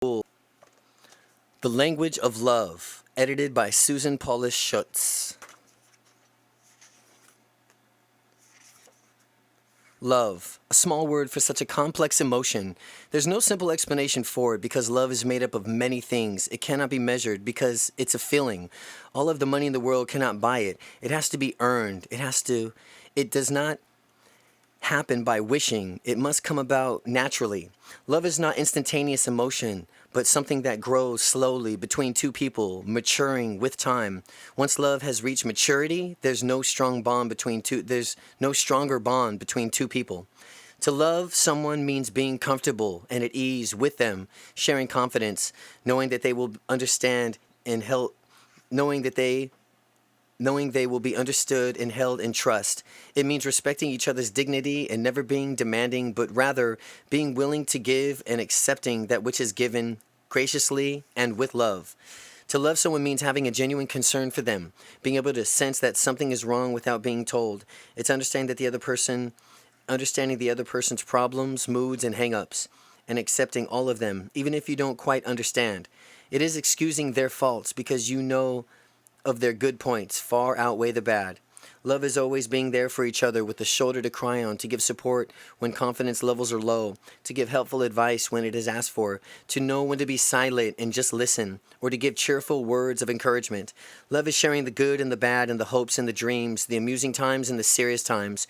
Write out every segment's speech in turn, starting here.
The Language of Love, edited by Susan Paulus Shutz. Love, a small word for such a complex emotion. There's no simple explanation for it because love is made up of many things. It cannot be measured because it's a feeling. All of the money in the world cannot buy it. It has to be earned. It does not happen by wishing. It must come about naturally. Love is not instantaneous emotion, but something that grows slowly between two people, maturing with time. Once love has reached maturity, there's no stronger bond between two people. To love someone means being comfortable and at ease with them, sharing confidence, knowing that they will understand and help, knowing they will be understood and held in trust. It means respecting each other's dignity and never being demanding, but rather being willing to give and accepting that which is given graciously and with love. To love someone means having a genuine concern for them, being able to sense that something is wrong without being told. It's understanding the other person's problems, moods, and hang-ups, and accepting all of them, even if you don't quite understand. It is excusing their faults because you know of their good points far outweigh the bad. Love is always being there for each other with a shoulder to cry on, to give support when confidence levels are low, to give helpful advice when it is asked for, to know when to be silent and just listen, or to give cheerful words of encouragement. Love is sharing the good and the bad and the hopes and the dreams, the amusing times and the serious times.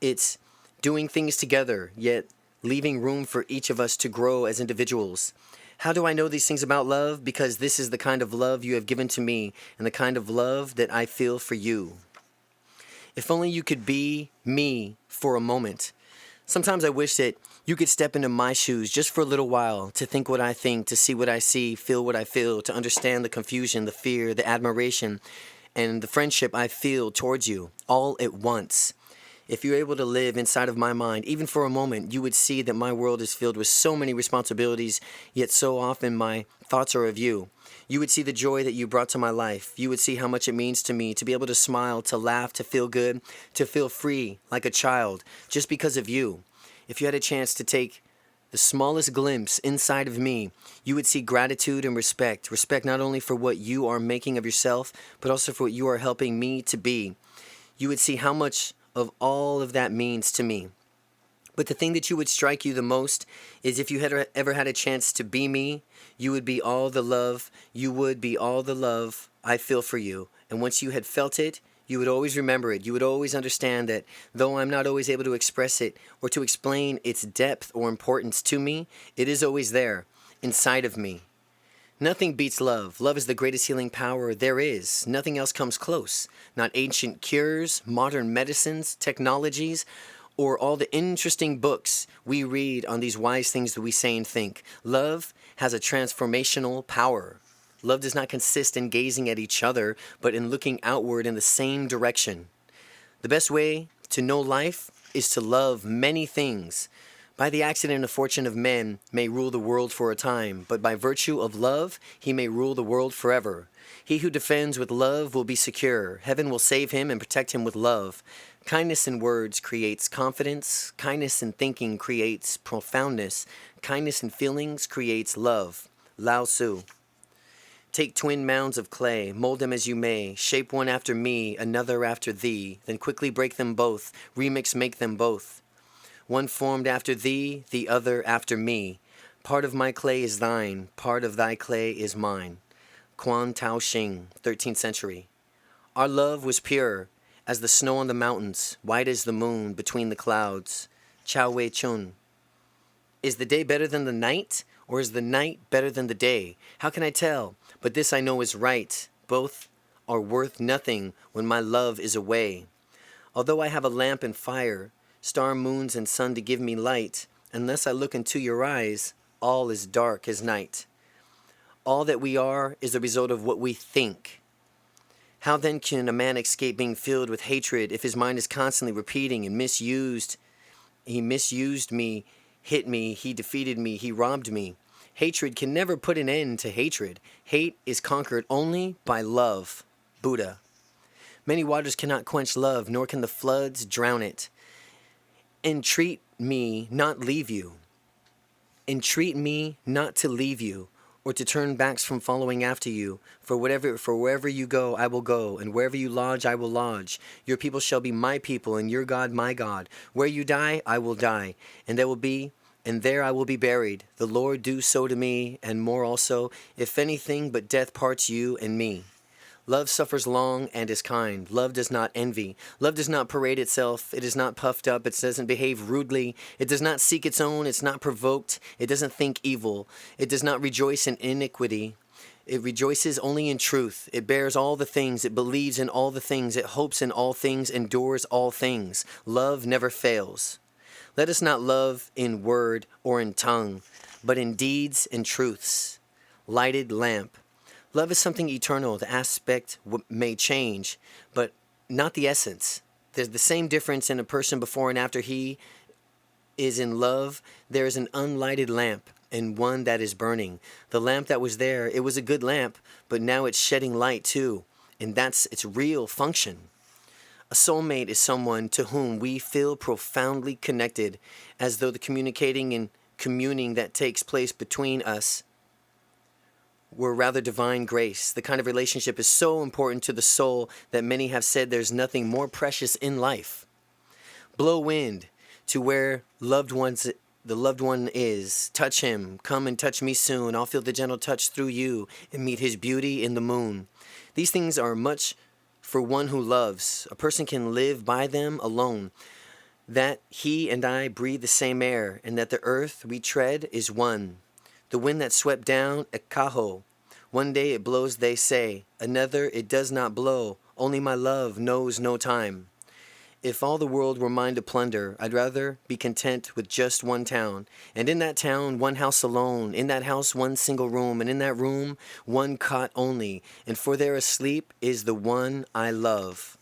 It's doing things together, yet leaving room for each of us to grow as individuals. How do I know these things about love? Because this is the kind of love you have given to me and the kind of love that I feel for you. If only you could be me for a moment. Sometimes I wish that you could step into my shoes just for a little while, to think what I think, to see what I see, feel what I feel, to understand the confusion, the fear, the admiration, and the friendship I feel towards you, all at once. If you're able to live inside of my mind, even for a moment, you would see that my world is filled with so many responsibilities, yet so often my thoughts are of you. You would see the joy that you brought to my life. You would see how much it means to me to be able to smile, to laugh, to feel good, to feel free like a child, just because of you. If you had a chance to take the smallest glimpse inside of me, you would see gratitude and respect. Respect not only for what you are making of yourself, but also for what you are helping me to be. You would see how much of all of that means to me. But the thing that would strike you the most is if you had ever had a chance to be me, you would be all the love I feel for you. And once you had felt it, you would always remember it. You would always understand that though I'm not always able to express it or to explain its depth or importance to me, it is always there, inside of me. Nothing beats love. Love is the greatest healing power there is. Nothing else comes close. Not ancient cures, modern medicines, technologies, or all the interesting books we read on these wise things that we say and think. Love has a transformational power. Love does not consist in gazing at each other, but in looking outward in the same direction. The best way to know life is to love many things. By the accident and fortune of men may rule the world for a time, but by virtue of love he may rule the world forever. He who defends with love will be secure. Heaven will save him and protect him with love. Kindness in words creates confidence. Kindness in thinking creates profoundness. Kindness in feelings creates love. Lao Tzu. Take twin mounds of clay, mold them as you may, shape one after me, another after thee, then quickly break them both, remix make them both. One formed after thee, the other after me. Part of my clay is thine, part of thy clay is mine. Quan Tao Xing, 13th century. Our love was pure as the snow on the mountains, white as the moon between the clouds. Chao Wei Chun. Is the day better than the night, or is the night better than the day? How can I tell? But this I know is right. Both are worth nothing when my love is away. Although I have a lamp and fire, star, moons, and sun to give me light, unless I look into your eyes, all is dark as night. All that we are is the result of what we think. How then can a man escape being filled with hatred if his mind is constantly repeating and misused? He misused me, hit me, he defeated me, he robbed me. Hatred can never put an end to hatred. Hate is conquered only by love. Buddha. Many waters cannot quench love, nor can the floods drown it. Entreat me not leave you. Entreat me not to leave you. or to turn backs from following after you. For wherever you go, I will go, and wherever you lodge, I will lodge. Your people shall be my people, and your God my God. Where you die, I will die, and there I will be buried. The Lord do so to me, and more also, if anything but death parts you and me. Love suffers long and is kind. Love does not envy. Love does not parade itself. It is not puffed up. It doesn't behave rudely. It does not seek its own. It's not provoked. It doesn't think evil. It does not rejoice in iniquity. It rejoices only in truth. It bears all the things. It believes in all the things. It hopes in all things, endures all things. Love never fails. Let us not love in word or in tongue, but in deeds and truths. Lighted lamp. Love is something eternal. The aspect may change, but not the essence. There's the same difference in a person before and after he is in love. There is an unlighted lamp and one that is burning. The lamp that was there, it was a good lamp, but now it's shedding light too, and that's its real function. A soulmate is someone to whom we feel profoundly connected, as though the communicating and communing that takes place between us were rather divine grace. The kind of relationship is so important to the soul that many have said there's nothing more precious in life. Blow wind to where the loved one is. Touch him. Come and touch me soon. I'll feel the gentle touch through you and meet his beauty in the moon. These things are much for one who loves. A person can live by them alone. That he and I breathe the same air, and that the earth we tread is one. The wind that swept down at Cajo. One day it blows, they say. Another it does not blow. Only my love knows no time. If all the world were mine to plunder, I'd rather be content with just one town. And in that town, one house alone. In that house, one single room. And in that room, one cot only. And for there asleep is the one I love.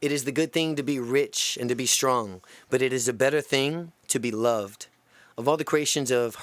It is the good thing to be rich and to be strong, but it is a better thing to be loved. Of all the creations of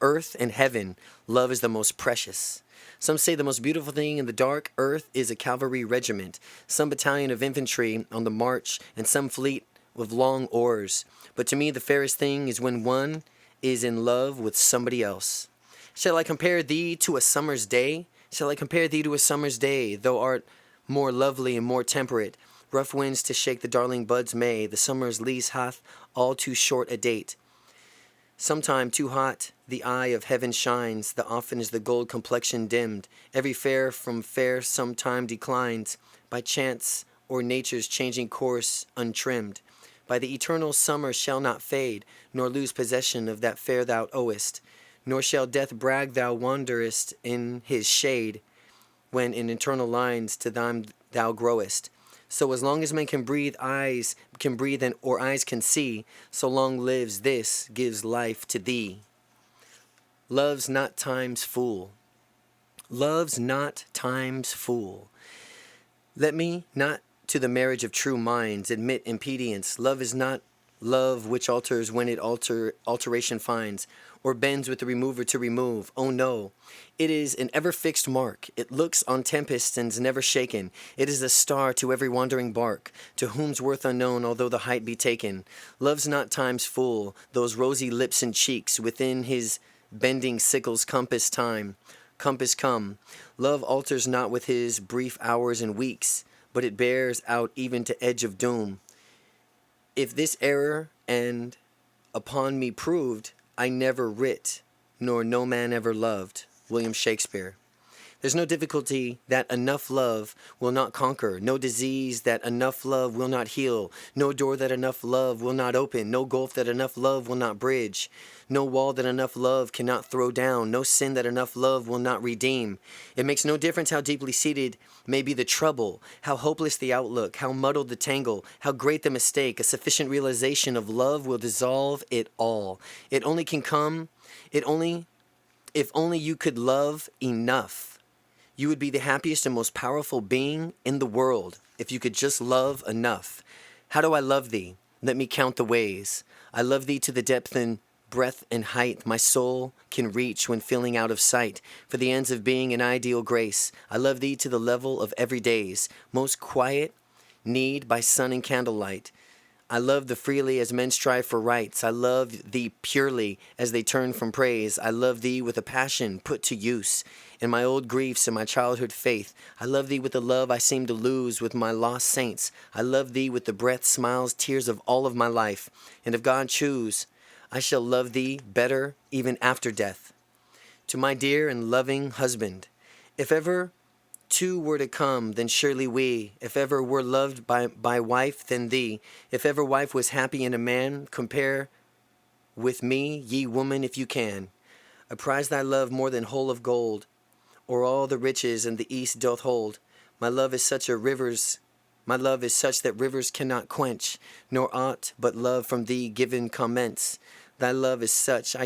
earth and heaven, love is the most precious. Some say the most beautiful thing in the dark earth is a cavalry regiment, some battalion of infantry on the march, and some fleet with long oars. But to me the fairest thing is when one is in love with somebody else. Shall I compare thee to a summer's day? Shall I compare thee to a summer's day? Thou art more lovely and more temperate. Rough winds to shake the darling buds may. The summer's lease hath all too short a date. Sometime too hot the eye of heaven shines, the often is the gold complexion dimmed. Every fair from fair sometime declines, by chance or nature's changing course untrimmed. By the eternal summer shall not fade, nor lose possession of that fair thou owest, nor shall death brag thou wanderest in his shade, when in eternal lines to them thou growest. So as long as men can breathe, eyes can breathe, or eyes can see, so long lives this, gives life to thee. Love's not time's fool. Love's not time's fool. Let me not to the marriage of true minds admit impedience. Love is not love which alters when it alteration finds, or bends with the remover to remove. Oh no, it is an ever-fixed mark. It looks on tempests and is never shaken. It is a star to every wandering bark, to whom's worth unknown, although the height be taken. Love's not time's fool, those rosy lips and cheeks, within his bending sickle's compass come. Love alters not with his brief hours and weeks, but it bears out even to edge of doom. If this error and upon me proved, I never writ, nor no man ever loved. William Shakespeare. There's no difficulty that enough love will not conquer, no disease that enough love will not heal, no door that enough love will not open, no gulf that enough love will not bridge, no wall that enough love cannot throw down, no sin that enough love will not redeem. It makes no difference how deeply seated may be the trouble, how hopeless the outlook, how muddled the tangle, how great the mistake. A sufficient realization of love will dissolve it all. It only can come, if only you could love enough. You would be the happiest and most powerful being in the world if you could just love enough. How do I love thee? Let me count the ways. I love thee to the depth and breadth and height my soul can reach when feeling out of sight, for the ends of being an ideal grace. I love thee to the level of everyday's most quiet need by sun and candlelight. I love thee freely as men strive for rights. I love thee purely as they turn from praise. I love thee with a passion put to use in my old griefs and my childhood faith. I love thee with the love I seem to lose with my lost saints. I love thee with the breath, smiles, tears of all of my life. And if God choose, I shall love thee better even after death. To my dear and loving husband, if ever two were to come, then surely we. If ever were loved by wife, then thee. If ever wife was happy in a man, compare with me, ye woman, if you can. Apprize thy love more than whole of gold, or all the riches in the east doth hold. My love is such that rivers cannot quench, nor aught but love from thee given commence. Thy love is such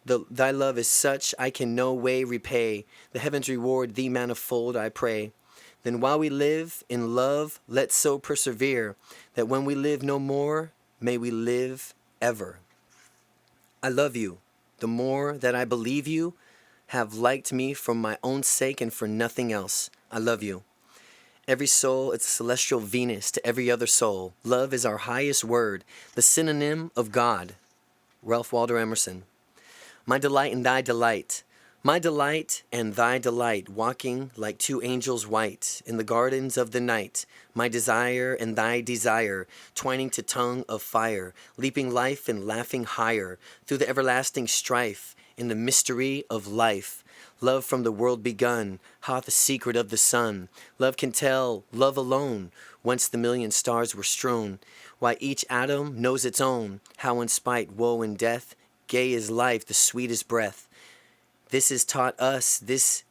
Thy love is such I can no way repay. The heavens reward thee manifold, I pray. Then while we live in love, let's so persevere, that when we live no more, may we live ever. I love you, the more that I believe you have liked me for my own sake and for nothing else. I love you. Every soul is a celestial Venus to every other soul. Love is our highest word, the synonym of God. Ralph Waldo Emerson. My delight and thy delight, my delight and thy delight, walking like two angels white in the gardens of the night. My desire and thy desire, twining to tongue of fire, leaping life and laughing higher through the everlasting strife in the mystery of life. Love from the world begun, hath the secret of the sun. Love can tell, love alone, whence the million stars were strewn. Why each atom knows its own, how in spite, woe, and death, gay is life, the sweetest breath. This is taught us, this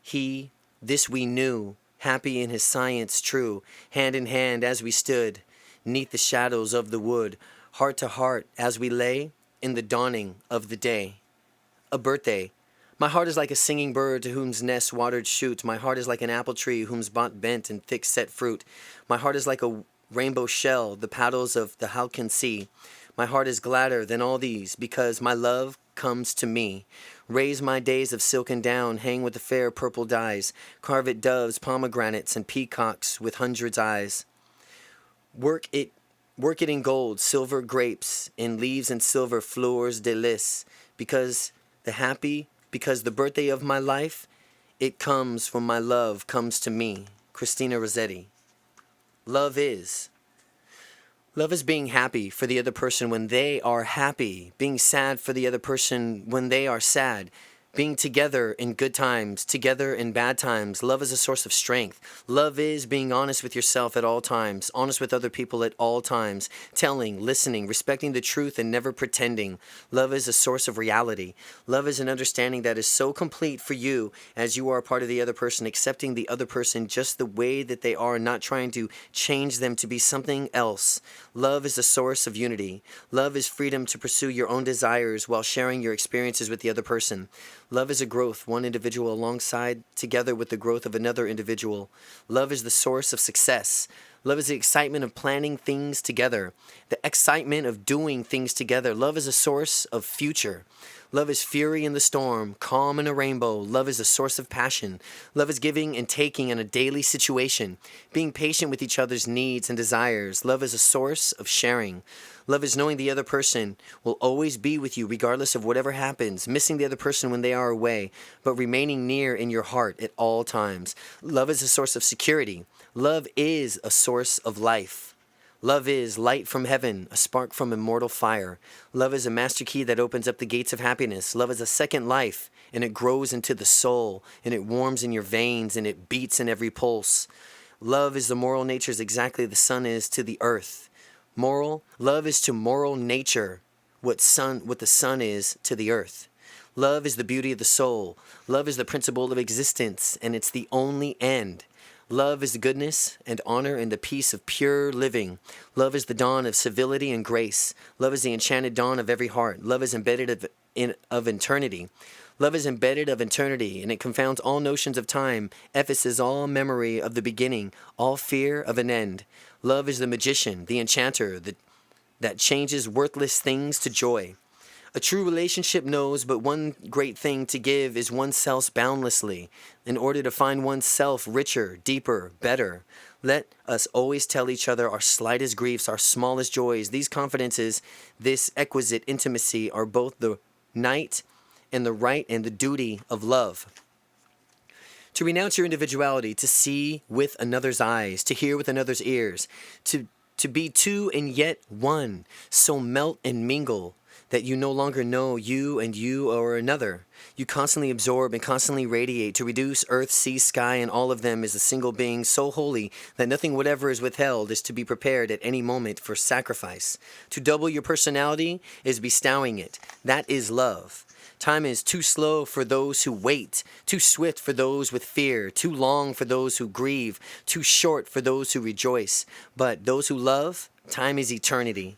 we knew, happy in his science true, hand in hand as we stood, neath the shadows of the wood, heart to heart as we lay, in the dawning of the day. A birthday. My heart is like a singing bird to whom's nest watered shoot. My heart is like an apple tree whom's bent and thick set fruit. My heart is like a rainbow shell, the paddles of the halcyon sea. My heart is gladder than all these, because my love comes to me. Raise my days of silken down, hang with the fair purple dyes, carve it doves, pomegranates, and peacocks with hundreds eyes. Work it in gold, silver grapes, in leaves and silver fleurs de lis, because the birthday of my life, it comes when my love comes to me. Christina Rossetti. Love is being happy for the other person when they are happy, being sad for the other person when they are sad, being together in good times, together in bad times. Love is a source of strength. Love is being honest with yourself at all times, honest with other people at all times, telling, listening, respecting the truth and never pretending. Love is a source of reality. Love is an understanding that is so complete for you as you are a part of the other person, accepting the other person just the way that they are, not trying to change them to be something else. Love is a source of unity. Love is freedom to pursue your own desires while sharing your experiences with the other person. Love is a growth, one individual alongside together with the growth of another individual. Love is the source of success. Love is the excitement of planning things together, the excitement of doing things together. Love is a source of future. Love is fury in the storm, calm in a rainbow. Love is a source of passion. Love is giving and taking in a daily situation, being patient with each other's needs and desires. Love is a source of sharing. Love is knowing the other person will always be with you regardless of whatever happens, missing the other person when they are away, but remaining near in your heart at all times. Love is a source of security. Love is a source of life. Love is light from heaven, a spark from immortal fire. Love is a master key that opens up the gates of happiness. Love is a second life, and it grows into the soul, and it warms in your veins, and it beats in every pulse. Love is the moral nature as exactly the sun is to the earth. Love is to moral nature what the sun is to the earth. Love is the beauty of the soul. Love is the principle of existence, and it's the only end. Love is the goodness and honor and the peace of pure living. Love is the dawn of civility and grace. Love is the enchanted dawn of every heart. Love is embedded of eternity. Love is embedded of eternity, and it confounds all notions of time, effaces all memory of the beginning, all fear of an end. Love is the magician, the enchanter, that changes worthless things to joy. A true relationship knows but one great thing to give is oneself boundlessly, in order to find oneself richer, deeper, better. Let us always tell each other our slightest griefs, our smallest joys. These confidences, this exquisite intimacy are both the night and the right and the duty of love. To renounce your individuality, to see with another's eyes, to hear with another's ears, to be two and yet one, so melt and mingle that you no longer know you and you or another. You constantly absorb and constantly radiate. To reduce earth, sea, sky, and all of them is a single being so holy that nothing whatever is withheld is to be prepared at any moment for sacrifice. To double your personality is bestowing it. That is love. Time is too slow for those who wait, too swift for those with fear, too long for those who grieve, too short for those who rejoice. But those who love, time is eternity.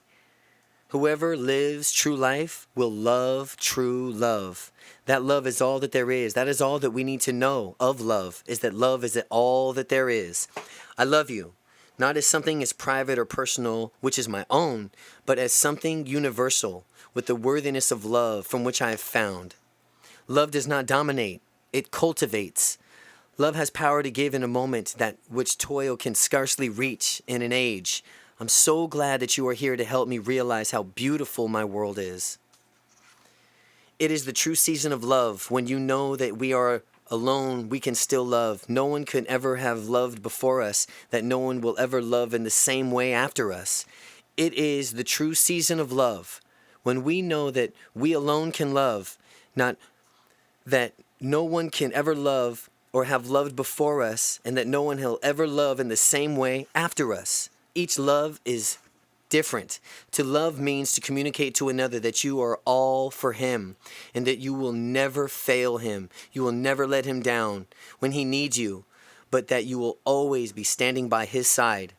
Whoever lives true life will love true love. That love is all that there is. That is all that we need to know of love, is that love is all that there is. I love you, not as something as private or personal, which is my own, but as something universal, with the worthiness of love from which I have found. Love does not dominate, it cultivates. Love has power to give in a moment that which toil can scarcely reach in an age. I'm so glad that you are here to help me realize how beautiful my world is. It is the true season of love when you know that we are alone, we can still love. No one could ever have loved before us, that no one will ever love in the same way after us. It is the true season of love when we know that we alone can love, not that no one can ever love or have loved before us, and that no one will ever love in the same way after us. Each love is different. To love means to communicate to another that you are all for him and that you will never fail him. You will never let him down when he needs you, but that you will always be standing by his side.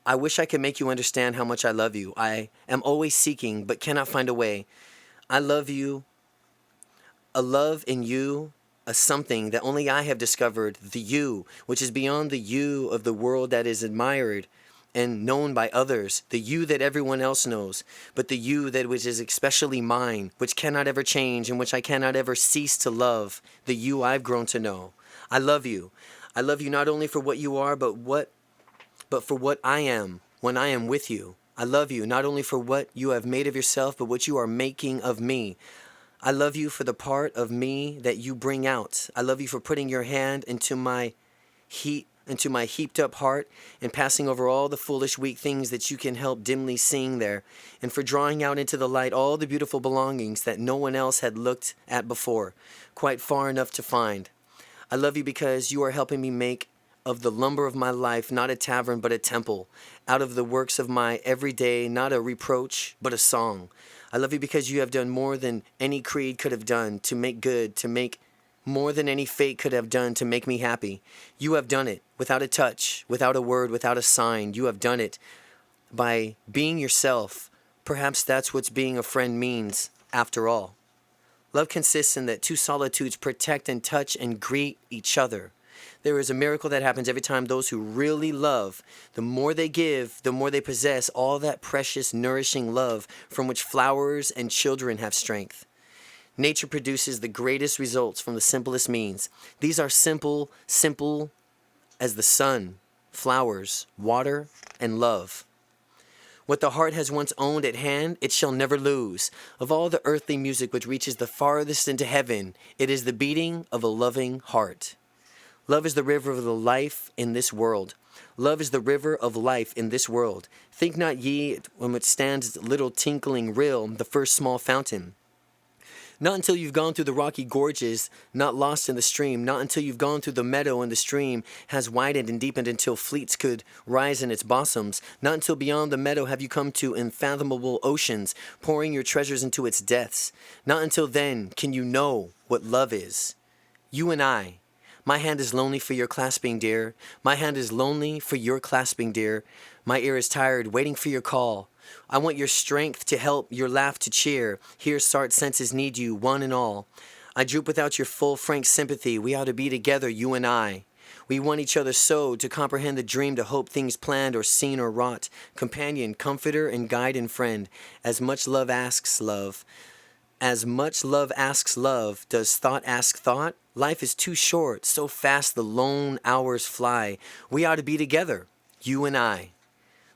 I wish I could make you understand how much I love you. I am always seeking but cannot find a way. I love you. A love in you, a something that only I have discovered, the you, which is beyond the you of the world that is admired and known by others, the you that everyone else knows, but the you that which is especially mine, which cannot ever change and which I cannot ever cease to love, the you I've grown to know. I love you. I love you not only for what you are, but for what I am when I am with you. I love you not only for what you have made of yourself, but what you are making of me. I love you for the part of me that you bring out. I love you for putting your hand into my heaped up heart and passing over all the foolish weak things that you can help dimly seeing there, and for drawing out into the light all the beautiful belongings that no one else had looked at before, quite far enough to find. I love you because you are helping me make of the lumber of my life not a tavern but a temple, out of the works of my everyday not a reproach but a song. I love you because you have done more than any creed could have done to make good, to make more than any fate could have done to make me happy. You have done it without a touch, without a word, without a sign. You have done it by being yourself. Perhaps that's what being a friend means after all. Love consists in that two solitudes protect and touch and greet each other. There is a miracle that happens every time those who really love, the more they give, the more they possess all that precious, nourishing love from which flowers and children have strength. Nature produces the greatest results from the simplest means. These are simple as the sun, flowers, water, and love. What the heart has once owned at hand, it shall never lose. Of all the earthly music which reaches the farthest into heaven, it is the beating of a loving heart. Love is the river of the life in this world. Love is the river of life in this world. Think not ye when it stands little tinkling rill, the first small fountain. Not until you've gone through the rocky gorges, not lost in the stream, not until you've gone through the meadow and the stream has widened and deepened until fleets could rise in its bosoms, not until beyond the meadow have you come to unfathomable oceans, pouring your treasures into its depths. Not until then can you know what love is. You and I. My hand is lonely for your clasping, dear. My hand is lonely for your clasping, dear. My ear is tired, waiting for your call. I want your strength to help, your laugh to cheer. Here Sart's senses need you, one and all. I droop without your full, frank sympathy. We ought to be together, you and I. We want each other so, to comprehend the dream, to hope things planned or seen or wrought. Companion, comforter, and guide and friend. As much love asks love. As much love asks love, does thought ask thought? Life is too short, so fast the lone hours fly. We ought to be together, you and I.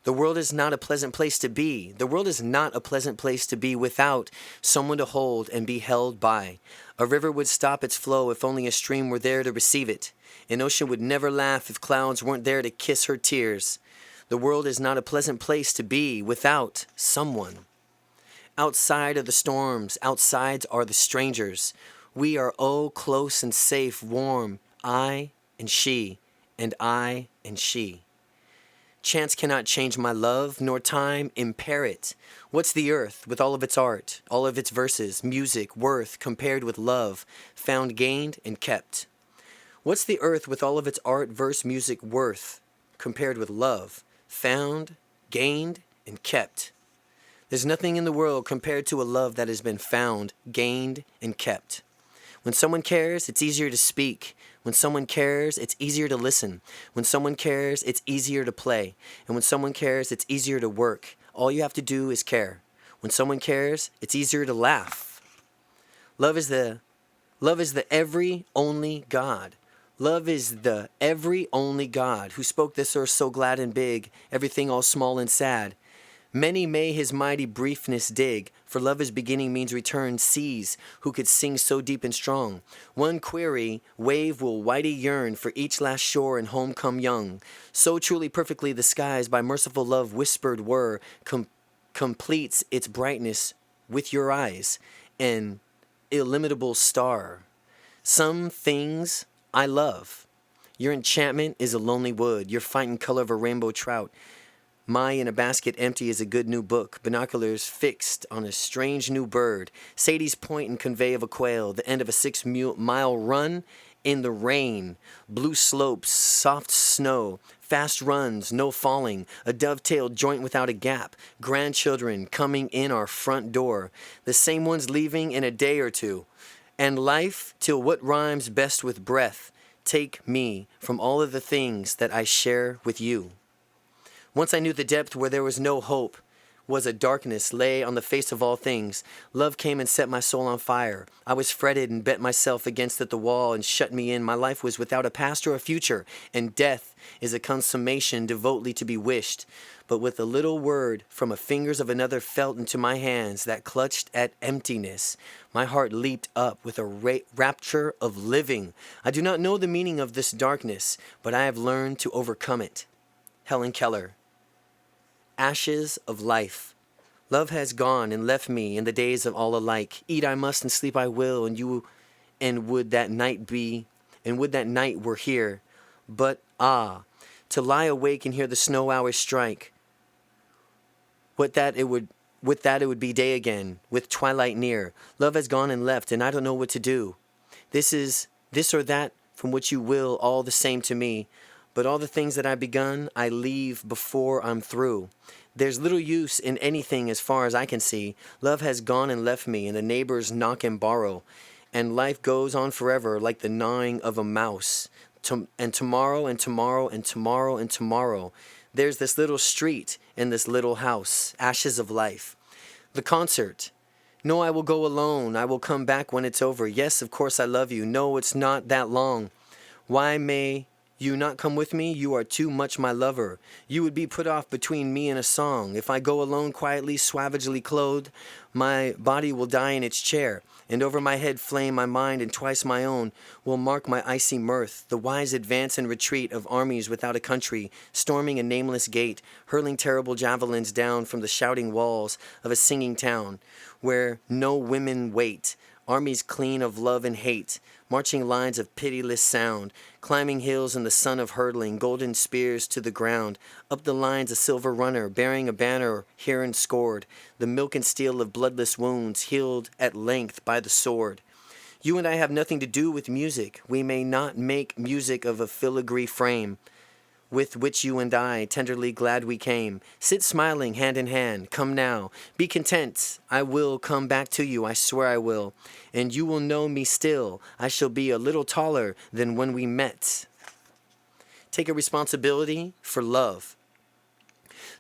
The world is not a pleasant place to be. The world is not a pleasant place to be without someone to hold and be held by. A river would stop its flow if only a stream were there to receive it. An ocean would never laugh if clouds weren't there to kiss her tears. The world is not a pleasant place to be without someone. Outside are the storms, outside are the strangers. We are oh close and safe, warm, I and she, and I and she. Chance cannot change my love, nor time impair it. What's the earth with all of its art, all of its verses, music, worth, compared with love, found, gained, and kept? What's the earth with all of its art, verse, music, worth, compared with love, found, gained, and kept? There's nothing in the world compared to a love that has been found, gained, and kept. When someone cares, it's easier to speak. When someone cares, it's easier to listen. When someone cares, it's easier to play. And when someone cares, it's easier to work. All you have to do is care. When someone cares, it's easier to laugh. Love is the every only God. Love is the every only God who spoke this earth so glad and big, everything all small and sad. Many may his mighty briefness dig, for love is beginning means return seas, who could sing so deep and strong. One query, wave will whitey yearn for each last shore and home come young. So truly perfectly the skies by merciful love whispered were, completes its brightness with your eyes, an illimitable star. Some things I love. Your enchantment is a lonely wood, your fighting color of a rainbow trout. My in a basket empty is a good new book, binoculars fixed on a strange new bird, Sadie's point and convey of a quail, the end of a 6-mile run in the rain, blue slopes, soft snow, fast runs, no falling, a dovetailed joint without a gap, grandchildren coming in our front door, the same ones leaving in a day or two, and life till what rhymes best with breath, take me from all of the things that I share with you. Once I knew the depth where there was no hope, was a darkness lay on the face of all things. Love came and set my soul on fire. I was fretted and bent myself against the wall and shut me in. My life was without a past or a future, and death is a consummation devotedly to be wished. But with a little word from the fingers of another felt into my hands that clutched at emptiness, my heart leaped up with a rapture of living. I do not know the meaning of this darkness, but I have learned to overcome it. Helen Keller. Ashes of life. Love has gone and left me in the days of all alike. Eat I must and sleep I will, and would that night were here. But to lie awake and hear the snow hours strike. With that it would be day again, with twilight near. Love has gone and left, and I don't know what to do. This or that from which you will, all the same to me. But all the things that I've begun, I leave before I'm through. There's little use in anything as far as I can see. Love has gone and left me, and the neighbors knock and borrow. And life goes on forever like the gnawing of a mouse. And tomorrow and tomorrow and tomorrow and tomorrow. There's this little street and this little house. Ashes of life. The concert. No, I will go alone. I will come back when it's over. Yes, of course I love you. No, it's not that long. Why may you not come with me? You are too much my lover. You would be put off between me and a song. If I go alone quietly, savagely clothed, my body will die in its chair, and over my head flame my mind, and twice my own will mark my icy mirth, the wise advance and retreat of armies without a country, storming a nameless gate, hurling terrible javelins down from the shouting walls of a singing town, where no women wait, armies clean of love and hate, marching lines of pitiless sound, climbing hills in the sun of hurtling, golden spears to the ground, up the lines a silver runner, bearing a banner herein scored, the milk and steel of bloodless wounds, healed at length by the sword. You and I have nothing to do with music. We may not make music of a filigree frame, with which you and I, tenderly glad we came. Sit smiling hand in hand, come now, be content, I will come back to you, I swear I will, and you will know me still, I shall be a little taller than when we met. Take a responsibility for love.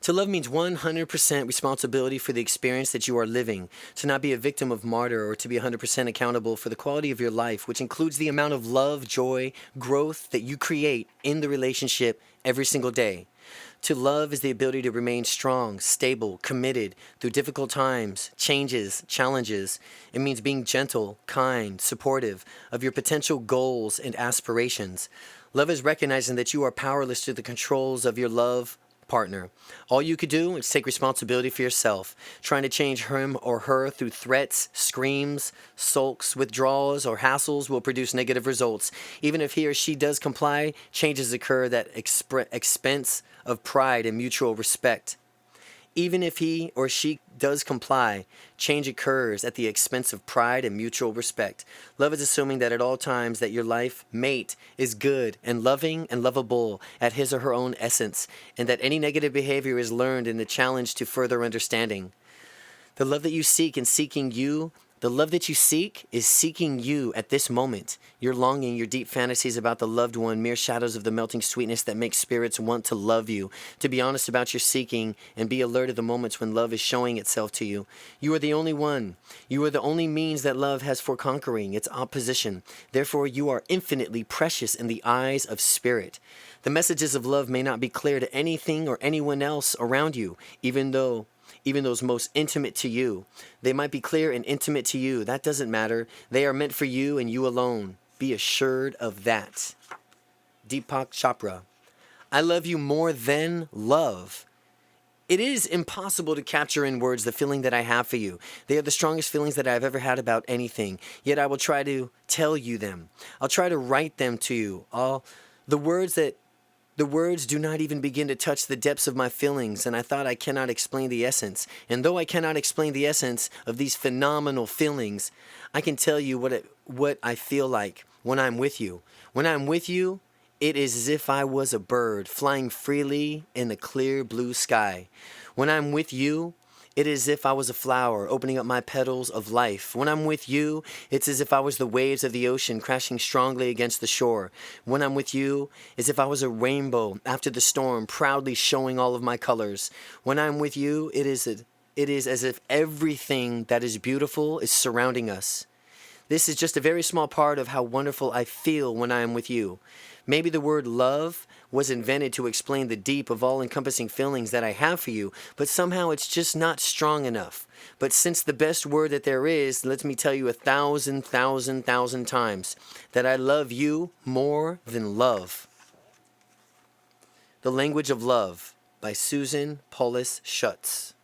To love means 100% responsibility for the experience that you are living, to not be a victim of martyr or to be 100% accountable for the quality of your life, which includes the amount of love, joy, growth that you create in the relationship every single day. To love is the ability to remain strong, stable, committed through difficult times, changes, challenges. It means being gentle, kind, supportive of your potential goals and aspirations. Love is recognizing that you are powerless to the controls of your love partner. All you could do is take responsibility for yourself. Trying to change him or her through threats, screams, sulks, withdrawals, or hassles will produce negative results. Even if he or she does comply, changes occur at expense of pride and mutual respect. Even if he or she does comply, change occurs at the expense of pride and mutual respect. Love is assuming that at all times that your life mate is good and loving and lovable at his or her own essence, and that any negative behavior is learned in the challenge to further understanding. The love that you seek in seeking you, the love that you seek is seeking you at this moment. Your longing, your deep fantasies about the loved one, mere shadows of the melting sweetness that makes spirits want to love you. To be honest about your seeking and be alert of the moments when love is showing itself to you. You are the only one. You are the only means that love has for conquering its opposition. Therefore, you are infinitely precious in the eyes of spirit. The messages of love may not be clear to anything or anyone else around you, even those most intimate to you. They might be clear and intimate to you. That doesn't matter. They are meant for you and you alone. Be assured of that. Deepak Chopra. I love you more than love. It is impossible to capture in words the feeling that I have for you. They are the strongest feelings that I've ever had about anything. Yet I will try to tell you them. I'll try to write them to you. The words do not even begin to touch the depths of my feelings, and I thought I cannot explain the essence. And though I cannot explain the essence of these phenomenal feelings, I can tell you what I feel like when I'm with you. When I'm with you, it is as if I was a bird flying freely in the clear blue sky. When I'm with you, it is as if I was a flower opening up my petals of life. When I'm with you, it's as if I was the waves of the ocean crashing strongly against the shore. When I'm with you, it's as if I was a rainbow after the storm, proudly showing all of my colors. When I'm with you, it is as if everything that is beautiful is surrounding us. This is just a very small part of how wonderful I feel when I am with you. Maybe the word love was invented to explain the deep of all-encompassing feelings that I have for you, but somehow it's just not strong enough. But since the best word that there is, let me tell you 1,000 times that I love you more than love. The Language of Love by Susan Paulus Shutz.